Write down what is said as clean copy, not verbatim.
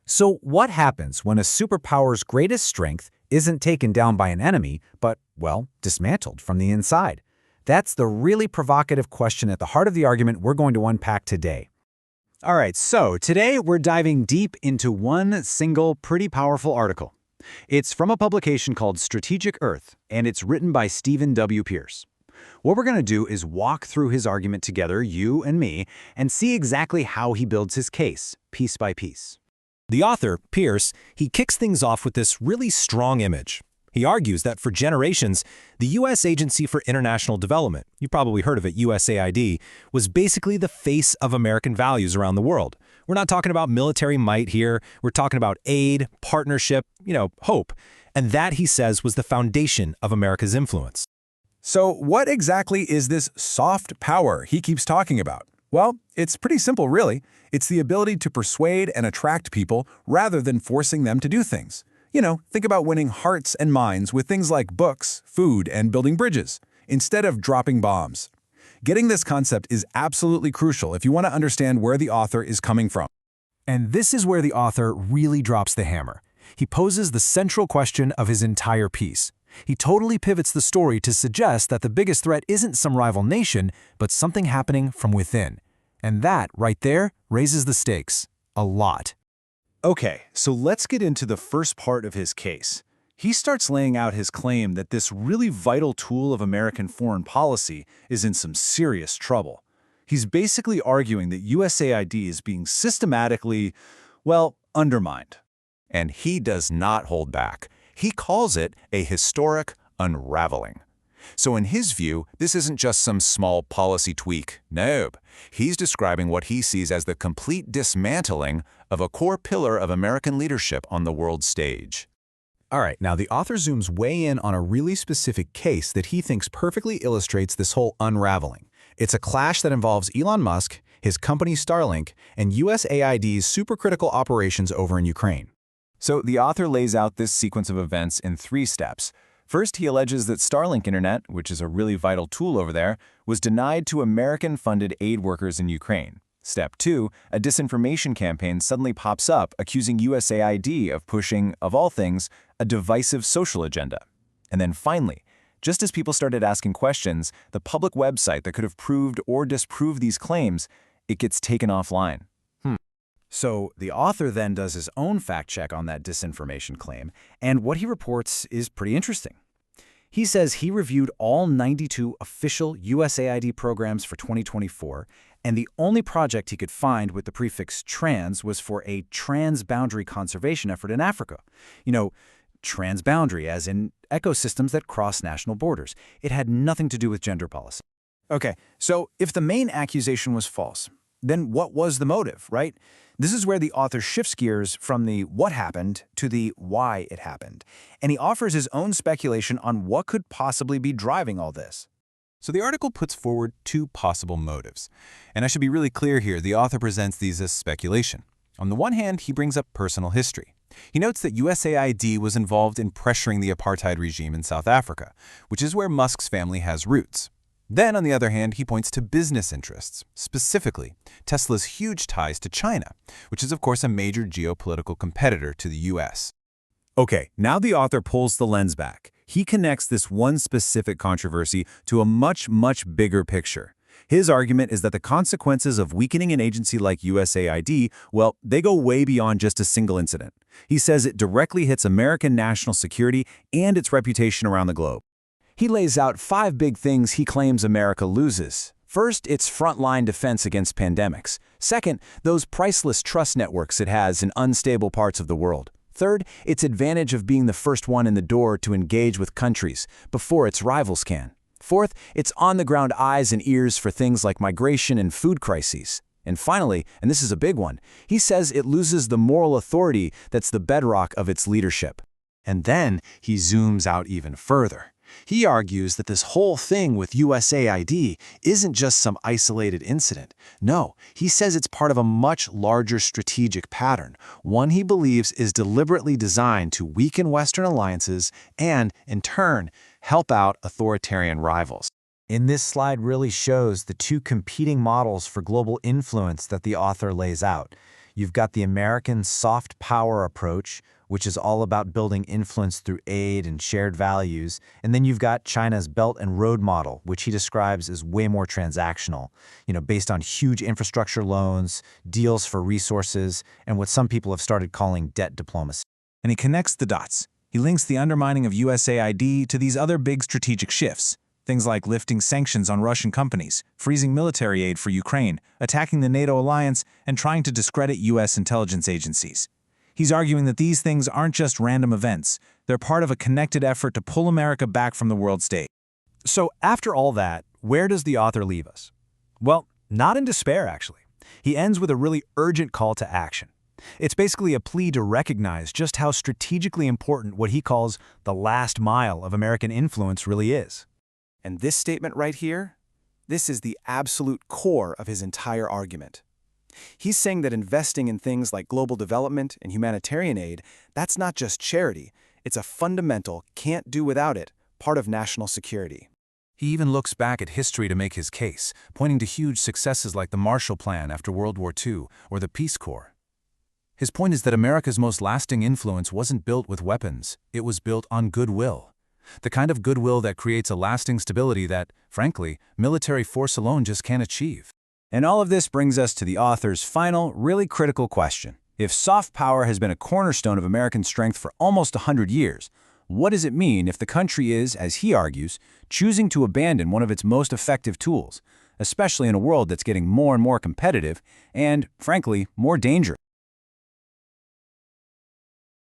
So what happens when a superpower's greatest strength isn't taken down by an enemy, but, well, dismantled from the inside? That's the really provocative question at the heart of the argument we're going to unpack today. All right, so today we're diving deep into one single pretty powerful article. It's from a publication called Strategic Earth, and it's written by Stephen W. Pierce. What we're going to do is walk through his argument together, you and me, and see exactly how he builds his case, piece by piece. The author, Pierce, he kicks things off with this really strong image. He argues that for generations, the U.S. Agency for International Development, you probably heard of it, USAID, was basically the face of American values around the world. We're not talking about military might here. We're talking about aid, partnership, hope. And that, he says, was the foundation of America's influence. So what exactly is this soft power he keeps talking about? Well, it's pretty simple, really. It's the ability to persuade and attract people rather than forcing them to do things. Think about winning hearts and minds with things like books, food, and building bridges, instead of dropping bombs. Getting this concept is absolutely crucial if you want to understand where the author is coming from. And this is where the author really drops the hammer. He poses the central question of his entire piece. He totally pivots the story to suggest that the biggest threat isn't some rival nation, but something happening from within. And that, right there, raises the stakes. A lot. Okay, so let's get into the first part of his case. He starts laying out his claim that this really vital tool of American foreign policy is in some serious trouble. He's basically arguing that USAID is being systematically, undermined. And he does not hold back. He calls it a historic unraveling. So in his view, this isn't just some small policy tweak. No, he's describing what he sees as the complete dismantling of a core pillar of American leadership on the world stage. All right, now the author zooms way in on a really specific case that he thinks perfectly illustrates this whole unraveling. It's a clash that involves Elon Musk, his company Starlink, and USAID's supercritical operations over in Ukraine. So the author lays out this sequence of events in 3 steps. First, he alleges that Starlink Internet, which is a really vital tool over there, was denied to American-funded aid workers in Ukraine. Step 2, a disinformation campaign suddenly pops up accusing USAID of pushing, of all things, a divisive social agenda. And then finally, just as people started asking questions, the public website that could have proved or disproved these claims, it gets taken offline. So the author then does his own fact check on that disinformation claim, and what he reports is pretty interesting. He says he reviewed all 92 official USAID programs for 2024, and the only project he could find with the prefix trans was for a transboundary conservation effort in Africa. Transboundary as in ecosystems that cross national borders. It had nothing to do with gender policy. Okay, so if the main accusation was false, then what was the motive, right? This is where the author shifts gears from the what happened to the why it happened, and he offers his own speculation on what could possibly be driving all this. So the article puts forward 2 possible motives. And I should be really clear here, the author presents these as speculation. On the one hand, he brings up personal history. He notes that USAID was involved in pressuring the apartheid regime in South Africa, which is where Musk's family has roots. Then, on the other hand, he points to business interests, specifically Tesla's huge ties to China, which is of course a major geopolitical competitor to the U.S. Okay, now the author pulls the lens back. He connects this one specific controversy to a much bigger picture. His argument is that the consequences of weakening an agency like USAID, they go way beyond just a single incident. He says it directly hits American national security and its reputation around the globe. He lays out 5 big things he claims America loses. First, its frontline defense against pandemics. Second, those priceless trust networks it has in unstable parts of the world. Third, its advantage of being the first one in the door to engage with countries before its rivals can. Fourth, its on-the-ground eyes and ears for things like migration and food crises. And finally, and this is a big one, he says it loses the moral authority that's the bedrock of its leadership. And then he zooms out even further. He argues that this whole thing with USAID isn't just some isolated incident. No, he says it's part of a much larger strategic pattern, one he believes is deliberately designed to weaken Western alliances and, in turn, help out authoritarian rivals. In this slide really shows the 2 competing models for global influence that the author lays out. You've got the American soft power approach, which is all about building influence through aid and shared values. And then you've got China's Belt and Road model, which he describes as way more transactional, based on huge infrastructure loans, deals for resources, and what some people have started calling debt diplomacy. And he connects the dots. He links the undermining of USAID to these other big strategic shifts. Things like lifting sanctions on Russian companies, freezing military aid for Ukraine, attacking the NATO alliance, and trying to discredit U.S. intelligence agencies. He's arguing that these things aren't just random events. They're part of a connected effort to pull America back from the world stage. So after all that, where does the author leave us? Well, not in despair, actually. He ends with a really urgent call to action. It's basically a plea to recognize just how strategically important what he calls the last mile of American influence really is. And this statement right here, this is the absolute core of his entire argument. He's saying that investing in things like global development and humanitarian aid, that's not just charity, it's a fundamental, can't do without it, part of national security. He even looks back at history to make his case, pointing to huge successes like the Marshall Plan after World War II or the Peace Corps. His point is that America's most lasting influence wasn't built with weapons, it was built on goodwill. The kind of goodwill that creates a lasting stability that, frankly, military force alone just can't achieve. And all of this brings us to the author's final, really critical question. If soft power has been a cornerstone of American strength for almost 100 years, what does it mean if the country is, as he argues, choosing to abandon one of its most effective tools, especially in a world that's getting more and more competitive and, frankly, more dangerous?